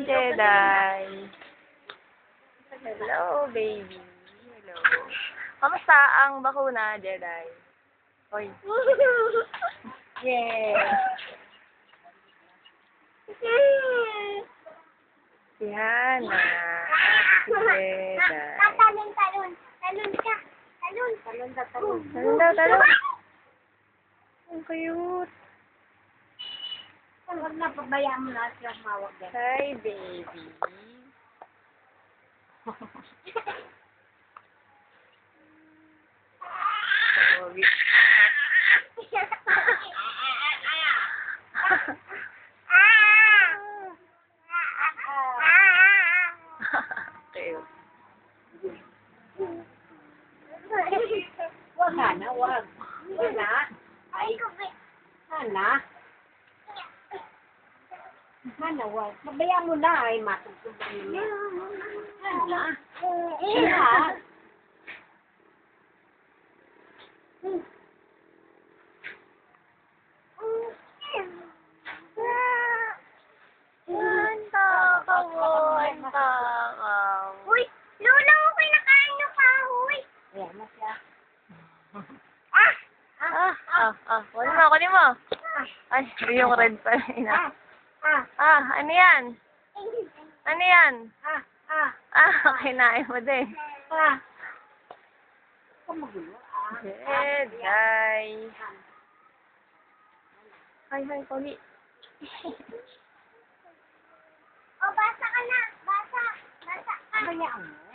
Jedi. Hello, baby. Hello. Kamusta ang bakuna, Jedi? Hoy. Yeah. Si Hana. Si Jedi. Talon ka. Talon. Ang cute. Huwag na, pabayaan mo na siya mawag din. Hi, baby. Sorry. Wag, Hana, wag. Hana. Ay, Hana. Hana, wag. Pabayaan mo na ay matutubang niya. Hana. Hana. Uy, Lola, okay na kain ng kahoy. Ayan na siya. Kunin mo. Ay, yung red pa ina. Ano yan? Ano yan? Kinain mo din. Kamagulo. Jedi. Hi, Poli. O, basa ka na. Basa ka. Hayaan mo.